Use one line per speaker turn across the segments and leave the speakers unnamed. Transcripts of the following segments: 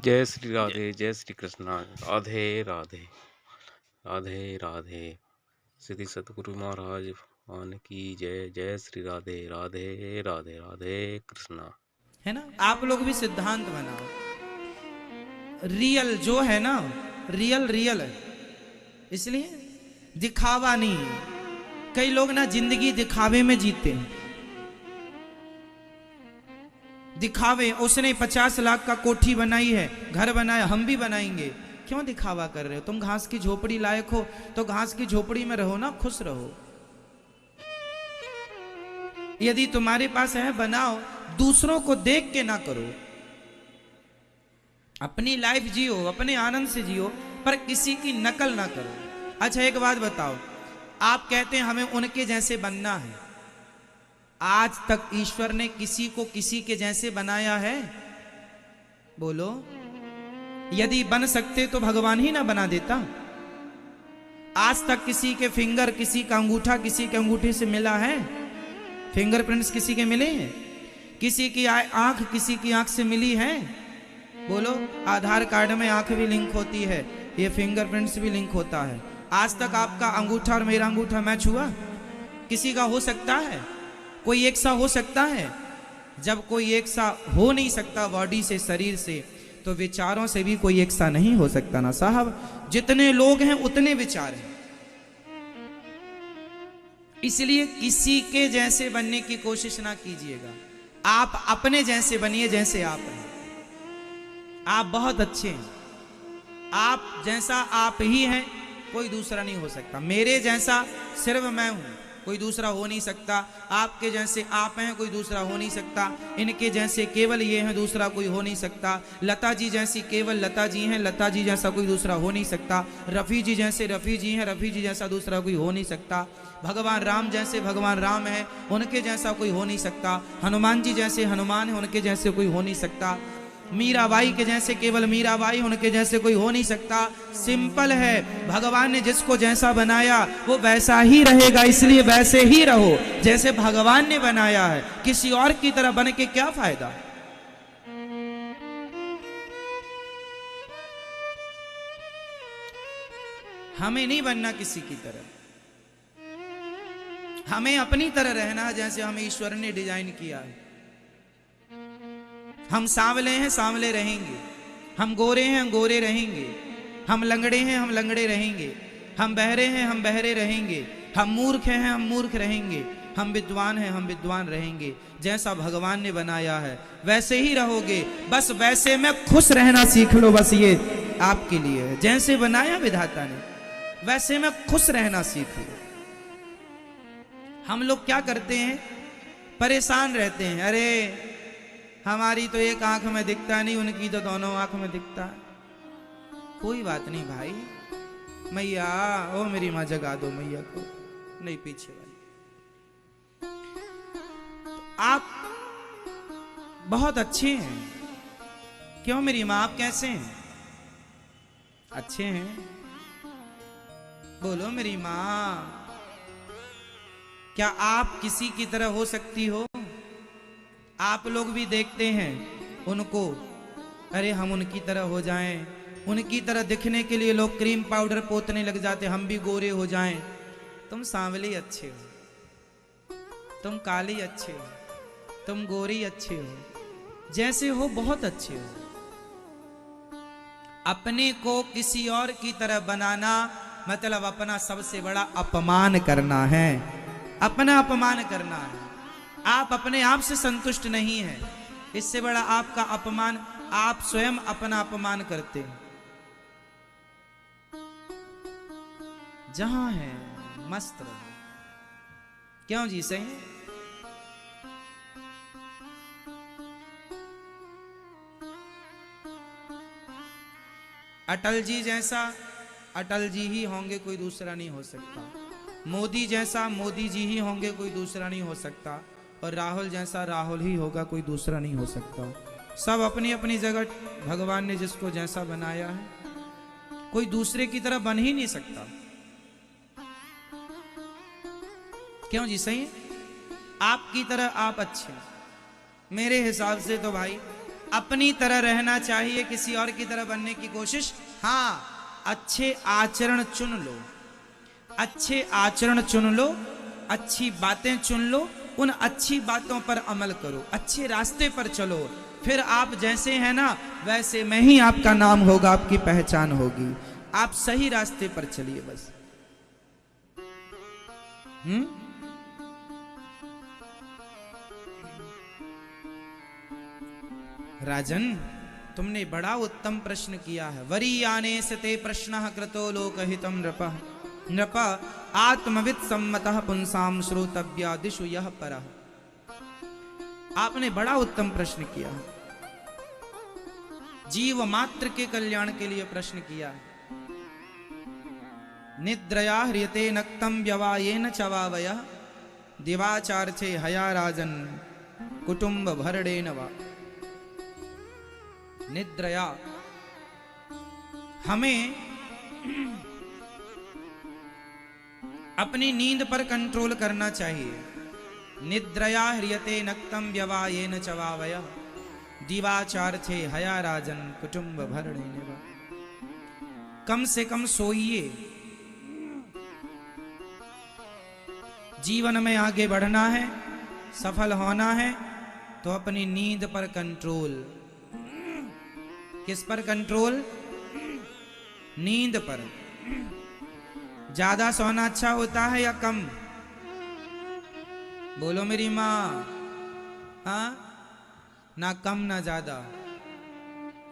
जय श्री राधे, जय श्री कृष्णा। राधे राधे, राधे राधे। श्री सतगुरु महाराज भगवान की जय। जय श्री राधे, राधे राधे, राधे कृष्णा।
है ना। आप लोग भी सिद्धांत बनाओ। रियल जो है ना, रियल रियल है, इसलिए दिखावा नहीं है। कई लोग ना जिंदगी दिखावे में जीते हैं। दिखावे, उसने 50 लाख का कोठी बनाई है, घर बनाया, हम भी बनाएंगे। क्यों दिखावा कर रहे हो? तुम घास की झोपड़ी लायक हो तो घास की झोपड़ी में रहो ना, खुश रहो। यदि तुम्हारे पास है, बनाओ, दूसरों को देख के ना करो। अपनी लाइफ जियो, अपने आनंद से जियो, पर किसी की नकल ना करो। अच्छा एक बात बताओ, आप कहते हैं हमें उनके जैसे बनना है। आज तक ईश्वर ने किसी को किसी के जैसे बनाया है? बोलो। यदि बन सकते तो भगवान ही ना बना देता। आज तक किसी के फिंगर, किसी का अंगूठा किसी के अंगूठे से मिला है? फिंगरप्रिंट्स किसी के मिले हैं? किसी की आंख किसी की आंख से मिली है? बोलो। आधार कार्ड में आंख भी लिंक होती है, ये फिंगरप्रिंट्स भी लिंक होता है। आज तक आपका अंगूठा और मेरा अंगूठा मैच हुआ? किसी का हो सकता है? कोई एक सा हो सकता है? जब कोई एक सा हो नहीं सकता बॉडी से, शरीर से, तो विचारों से भी कोई एक सा नहीं हो सकता ना साहब। जितने लोग हैं उतने विचार हैं। इसलिए किसी के जैसे बनने की कोशिश ना कीजिएगा। आप अपने जैसे बनिए, जैसे आप हैं। आप बहुत अच्छे हैं। आप जैसा आप ही हैं, कोई दूसरा नहीं हो सकता। मेरे जैसा सिर्फ मैं हूं, कोई दूसरा हो नहीं सकता। आपके जैसे आप हैं, कोई दूसरा हो नहीं सकता। इनके जैसे केवल ये हैं, दूसरा कोई हो नहीं सकता। लता जी जैसी केवल लता जी हैं, लता जी जैसा कोई दूसरा हो नहीं सकता। रफ़ी जी जैसे रफ़ी जी हैं, रफ़ी जी जैसा दूसरा कोई हो नहीं सकता। भगवान राम जैसे भगवान राम हैं, उनके जैसा कोई हो नहीं सकता। हनुमान जी जैसे हनुमान हैं, उनके जैसे कोई हो नहीं सकता। मीराबाई के जैसे केवल मीराबाई, उनके जैसे कोई हो नहीं सकता। सिंपल है, भगवान ने जिसको जैसा बनाया वो वैसा ही रहेगा, इसलिए वैसे ही रहो जैसे भगवान ने बनाया है। किसी और की तरह बन के क्या फायदा? हमें नहीं बनना किसी की तरह, हमें अपनी तरह रहना है जैसे हमें ईश्वर ने डिजाइन किया है। हम सांवले हैं, सांवले रहेंगे। हम गोरे हैं, हम गोरे रहेंगे। हम लंगड़े हैं, हम लंगड़े रहेंगे। हम बहरे हैं, हम बहरे रहेंगे। हम मूर्ख हैं, हम मूर्ख रहेंगे। हम विद्वान हैं, हम विद्वान रहेंगे। जैसा भगवान ने बनाया है वैसे ही रहोगे। बस वैसे में खुश रहना सीख लो, बस ये आपके लिए है। जैसे बनाया विधाता ने वैसे में खुश रहना सीख लो। हम लोग क्या करते हैं? परेशान रहते हैं। अरे हमारी तो एक आंख में दिखता नहीं, उनकी तो दोनों आंख में दिखता है। कोई बात नहीं भाई, मैया ओ मेरी माँ जगा दो मैया को, नहीं पीछे वाली। तो आप बहुत अच्छे हैं। क्यों मेरी माँ, आप कैसे हैं? अच्छे हैं? बोलो मेरी माँ, क्या आप किसी की तरह हो सकती हो? आप लोग भी देखते हैं उनको, अरे हम उनकी तरह हो जाएं। उनकी तरह दिखने के लिए लोग क्रीम पाउडर पोतने लग जाते, हम भी गोरे हो जाएं। तुम सांवले अच्छे हो, तुम काली अच्छे हो, तुम गोरी अच्छे हो, जैसे हो बहुत अच्छे हो। अपने को किसी और की तरह बनाना मतलब अपना सबसे बड़ा अपमान करना है। अपना अपमान करना है। आप अपने आप से संतुष्ट नहीं हैं, इससे बड़ा आपका अपमान, आप स्वयं अपना अपमान करते हैं। जहां है मस्त रहो। क्यों जी, सही? अटल जी जैसा अटल जी ही होंगे, कोई दूसरा नहीं हो सकता। मोदी जैसा मोदी जी ही होंगे, कोई दूसरा नहीं हो सकता। और राहुल जैसा राहुल ही होगा, कोई दूसरा नहीं हो सकता। सब अपनी अपनी जगह भगवान ने जिसको जैसा बनाया है, कोई दूसरे की तरह बन ही नहीं सकता। क्यों जी, सही है? आपकी तरह आप अच्छे। मेरे हिसाब से तो भाई अपनी तरह रहना चाहिए, किसी और की तरह बनने की कोशिश, हाँ अच्छे आचरण चुन लो, अच्छे आचरण चुन लो, अच्छी बातें चुन लो, उन अच्छी बातों पर अमल करो, अच्छे रास्ते पर चलो, फिर आप जैसे हैं ना वैसे में ही आपका नाम होगा, आपकी पहचान होगी। आप सही रास्ते पर चलिए बस। राजन, तुमने बड़ा उत्तम प्रश्न किया है। वरीयाने सते प्रश्नः कृतो लोकहितं नृपः, नृप आत्मविद सम्मतः पुंसाम श्रोतव्यादिषु यः परः। आपने बड़ा उत्तम प्रश्न किया है, जीव मात्र के कल्याण के लिए प्रश्न किया है। निद्रया ह्रियते नक्तं व्यवायेन चवावयः, दिवाचार्थे हया राजन कुटुंब भरणेन वा। निद्रया, हमें अपनी नींद पर कंट्रोल करना चाहिए। निद्रया ह्रियते नक्तं व्यवायेन चवावयः, दिवाचार्थे हया राजन कुटुंब भरणेन वा। कम से कम सोइए। जीवन में आगे बढ़ना है, सफल होना है, तो अपनी नींद पर कंट्रोल। किस पर कंट्रोल? नींद पर। ज्यादा सोना अच्छा होता है या कम? बोलो मेरी माँ। हाँ, ना कम ना ज्यादा।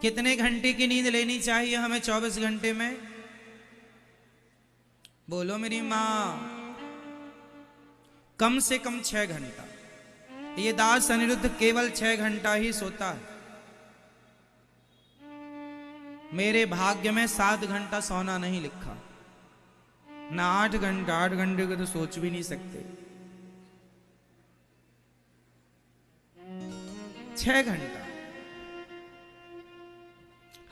कितने घंटे की नींद लेनी चाहिए हमें 24 घंटे में? बोलो मेरी माँ। कम से कम 6 घंटा। ये दास अनिरुद्ध केवल 6 घंटा ही सोता है। मेरे भाग्य में 7 घंटा सोना नहीं लिखा, ना 8 घंटा। 8 घंटे को तो सोच भी नहीं सकते। 6 घंटा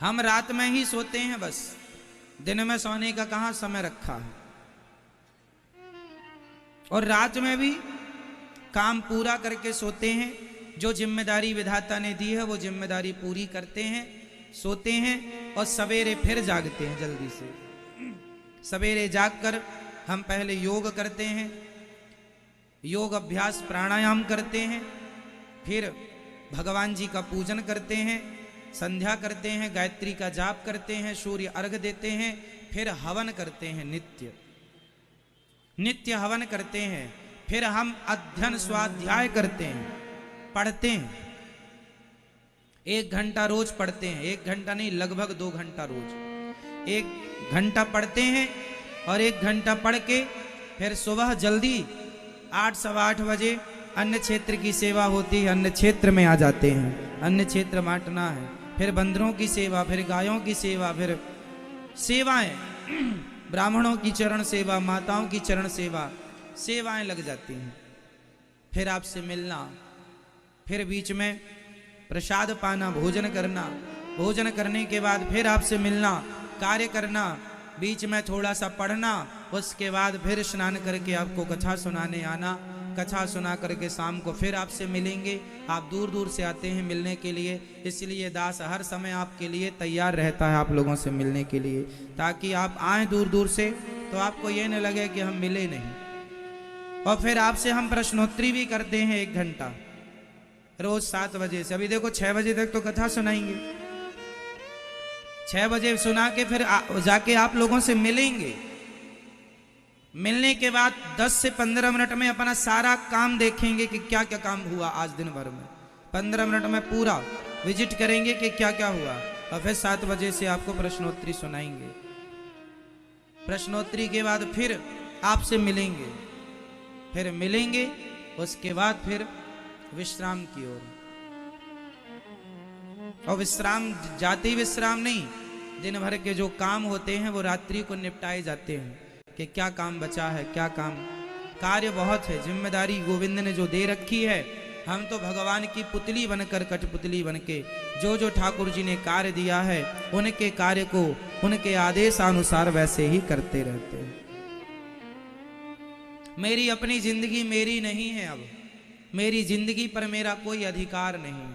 हम रात में ही सोते हैं बस। दिन में सोने का कहां समय रखा है। और रात में भी काम पूरा करके सोते हैं। जो जिम्मेदारी विधाता ने दी है वो जिम्मेदारी पूरी करते हैं, सोते हैं और सवेरे फिर जागते हैं जल्दी से। सवेरे जागकर हम पहले योग करते हैं, योग अभ्यास प्राणायाम करते हैं, फिर भगवान जी का पूजन करते हैं, संध्या करते हैं, गायत्री का जाप करते हैं, सूर्य अर्घ देते हैं, फिर हवन करते हैं। नित्य नित्य हवन करते हैं। फिर हम अध्ययन स्वाध्याय करते हैं, पढ़ते हैं। 1 घंटा रोज पढ़ते हैं। 1 घंटा नहीं, लगभग 2 घंटा रोज। 1 घंटा पढ़ते हैं और 1 घंटा पढ़ के फिर सुबह जल्दी 8 सवा 8 बजे अन्य क्षेत्र की सेवा होती है, अन्य क्षेत्र में आ जाते हैं। अन्य क्षेत्र बांटना है, फिर बंदरों की सेवा, फिर गायों की सेवा, फिर सेवाएं, ब्राह्मणों की चरण सेवा, माताओं की चरण सेवा, सेवाएं लग जाती हैं। फिर आपसे मिलना, फिर बीच में प्रसाद पाना, भोजन करना, भोजन करने के बाद फिर आपसे मिलना, कार्य करना, बीच में थोड़ा सा पढ़ना, उसके बाद फिर स्नान करके आपको कथा सुनाने आना। कथा सुना करके शाम को फिर आपसे मिलेंगे। आप दूर दूर से आते हैं मिलने के लिए, इसलिए दास हर समय आपके लिए तैयार रहता है आप लोगों से मिलने के लिए, ताकि आप आए दूर दूर से तो आपको ये न लगे कि हम मिले नहीं। और फिर आपसे हम प्रश्नोत्तरी भी करते हैं 1 घंटा रोज 7 बजे से। अभी देखो 6 बजे तक तो कथा सुनाएंगे, 6 बजे सुना के फिर जाके आप लोगों से मिलेंगे। मिलने के बाद 10 से 15 मिनट में अपना सारा काम देखेंगे कि क्या क्या काम हुआ आज दिन भर में। 15 मिनट में पूरा विजिट करेंगे कि क्या क्या हुआ, और फिर 7 बजे से आपको प्रश्नोत्तरी सुनाएंगे। प्रश्नोत्तरी के बाद फिर आपसे मिलेंगे, फिर मिलेंगे, उसके बाद फिर विश्राम की ओर। और विश्राम जाते ही विश्राम नहीं, दिन भर के जो काम होते हैं वो रात्रि को निपटाए जाते हैं कि क्या काम बचा है, क्या काम। कार्य बहुत है, जिम्मेदारी गोविंद ने जो दे रखी है। हम तो भगवान की पुतली बनकर, कठपुतली बनके जो जो ठाकुर जी ने कार्य दिया है उनके कार्य को उनके आदेशानुसार वैसे ही करते रहते हैं। मेरी अपनी जिंदगी मेरी नहीं है, अब मेरी जिंदगी पर मेरा कोई अधिकार नहीं।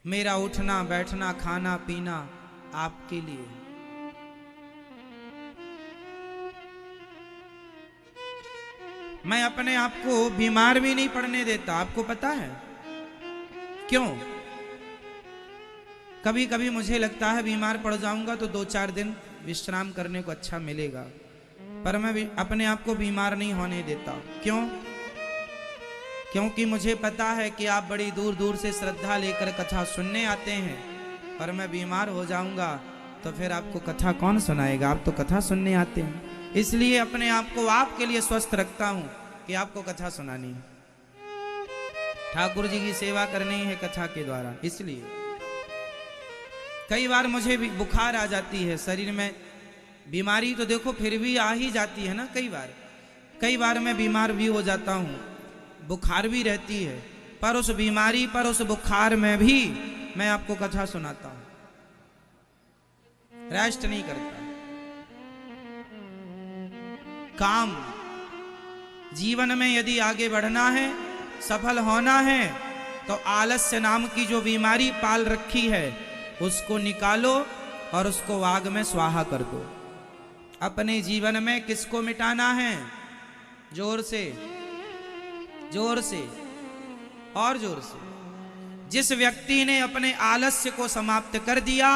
मेरा उठना बैठना खाना पीना आपके लिए। मैं अपने आप को बीमार भी नहीं पड़ने देता, आपको पता है क्यों? कभी कभी मुझे लगता है बीमार पड़ जाऊंगा तो 2-4 दिन विश्राम करने को अच्छा मिलेगा, पर मैं भी अपने आप को बीमार नहीं होने देता। क्यों? क्योंकि मुझे पता है कि आप बड़ी दूर दूर से श्रद्धा लेकर कथा सुनने आते हैं, और मैं बीमार हो जाऊंगा तो फिर आपको कथा कौन सुनाएगा? आप तो कथा सुनने आते हैं। इसलिए अपने आप को आपके लिए स्वस्थ रखता हूं कि आपको कथा सुनानी है, ठाकुर जी की सेवा करनी है कथा के द्वारा। इसलिए कई बार मुझे भी बुखार आ जाती है, शरीर में बीमारी तो देखो फिर भी आ ही जाती है ना। कई बार मैं बीमार भी हो जाता हूँ, बुखार भी रहती है, पर उस बीमारी पर उस बुखार में भी मैं आपको कथा सुनाता हूँ, रेस्ट नहीं करता। काम जीवन में यदि आगे बढ़ना है, सफल होना है, तो आलस्य नाम की जो बीमारी पाल रखी है उसको निकालो और उसको आग में स्वाहा कर दो। अपने जीवन में किसको मिटाना है? जोर से, जोर से और जोर से। जिस व्यक्ति ने अपने आलस्य को समाप्त कर दिया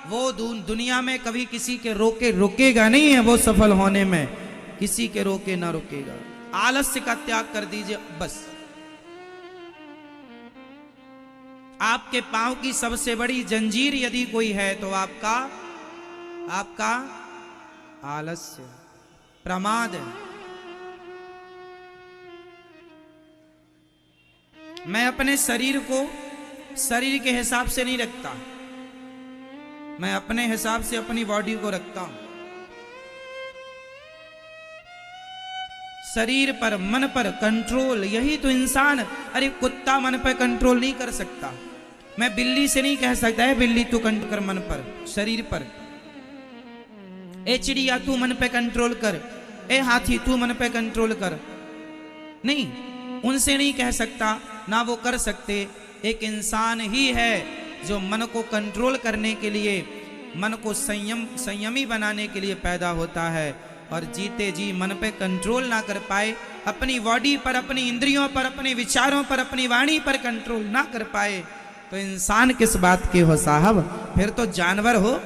वो दुनिया में कभी किसी के रोके रुकेगा नहीं है, वो सफल होने में किसी के रोके ना रुकेगा। आलस्य का त्याग कर दीजिए बस। आपके पांव की सबसे बड़ी जंजीर यदि कोई है तो आपका आलस्य, प्रमाद है। मैं अपने शरीर को शरीर के हिसाब से नहीं रखता, मैं अपने हिसाब से अपनी बॉडी को रखता हूं। शरीर पर, मन पर कंट्रोल, यही तो इंसान। अरे कुत्ता मन पर कंट्रोल नहीं कर सकता, मैं बिल्ली से नहीं कह सकता है बिल्ली तू कंट्रोल कर मन पर, शरीर पर। ए चिड़िया तू मन पे कंट्रोल कर, ए हाथी तू मन पे कंट्रोल कर, नहीं, उनसे नहीं कह सकता, ना वो कर सकते। एक इंसान ही है जो मन को कंट्रोल करने के लिए, मन को संयमी बनाने के लिए पैदा होता है, और जीते जी मन पे कंट्रोल ना कर पाए, अपनी बॉडी पर, अपनी इंद्रियों पर, अपने विचारों पर, अपनी वाणी पर कंट्रोल ना कर पाए, तो इंसान किस बात के हो साहब? फिर तो जानवर हो।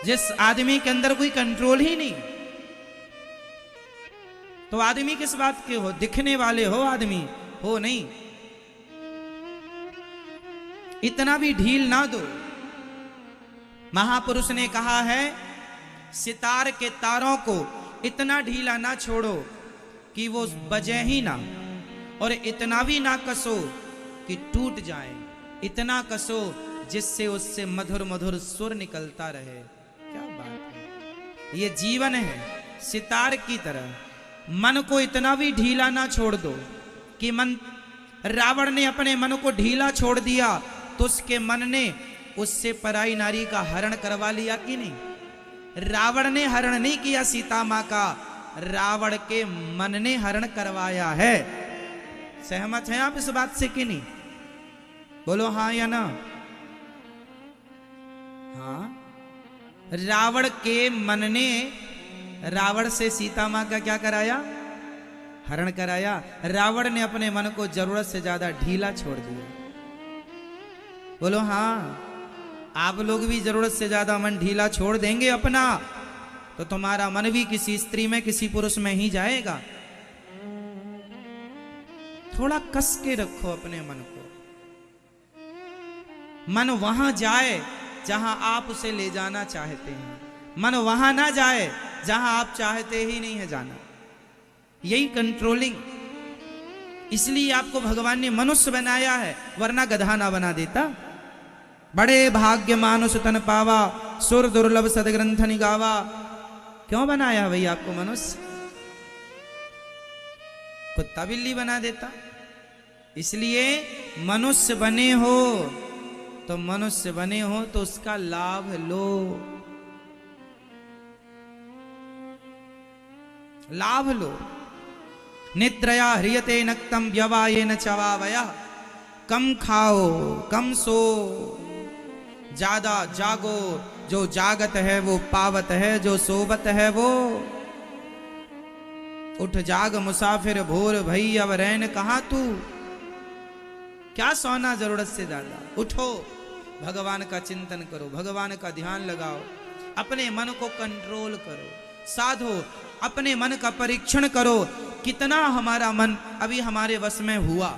जिस आदमी के अंदर कोई कंट्रोल ही नहीं, तो आदमी किस बात के हो? दिखने वाले हो आदमी, हो नहीं। इतना भी ढील ना दो। महापुरुष ने कहा है सितार के तारों को इतना ढीला ना छोड़ो कि वो बजे ही ना, और इतना भी ना कसो कि टूट जाए, इतना कसो जिससे उससे मधुर मधुर सुर निकलता रहे। क्या बात है, ये जीवन है सितार की तरह। मन को इतना भी ढीला ना छोड़ दो कि रावण ने अपने मन को ढीला छोड़ दिया तो उसके मन ने उससे पराई नारी का हरण करवा लिया कि नहीं? रावण ने हरण नहीं किया सीता मां का, रावण के मन ने हरण करवाया है। सहमत हैं आप इस बात से कि नहीं? बोलो हाँ या ना। हाँ, रावण के मन ने रावण से सीता मां का क्या कराया? हरण कराया। रावण ने अपने मन को जरूरत से ज्यादा ढीला छोड़ दिया। बोलो हाँ, आप लोग भी जरूरत से ज्यादा मन ढीला छोड़ देंगे अपना, तो तुम्हारा मन भी किसी स्त्री में, किसी पुरुष में ही जाएगा। थोड़ा कस के रखो अपने मन को। मन वहां जाए जहां आप उसे ले जाना चाहते हैं, मन वहां ना जाए जहां आप चाहते ही नहीं है जाना। यही कंट्रोलिंग। इसलिए आपको भगवान ने मनुष्य बनाया है, वरना गधा ना बना देता। बड़े भाग्य मानुष तन पावा, सुर दुर्लभ सदग्रंथ निगावा। क्यों बनाया भाई आपको मनुष्य? कुत्ता बिल्ली बना देता। इसलिए मनुष्य बने हो तो मनुष्य बने हो तो उसका लाभ लो, लाभ लो। निद्रया ह्रियते नक्तम व्यवायेन चवावयः कम खाओ कम सो, ज्यादा जागो, जो जागत है वो पावत है, जो सोबत है वो। उठ जाग मुसाफिर भोर भई, अब रैन कहाँ तू। क्या सोना जरूरत से ज्यादा, उठो भगवान का चिंतन करो, भगवान का ध्यान लगाओ, अपने मन को कंट्रोल करो, साधो, अपने मन का परीक्षण करो, कितना हमारा मन अभी हमारे वश में हुआ।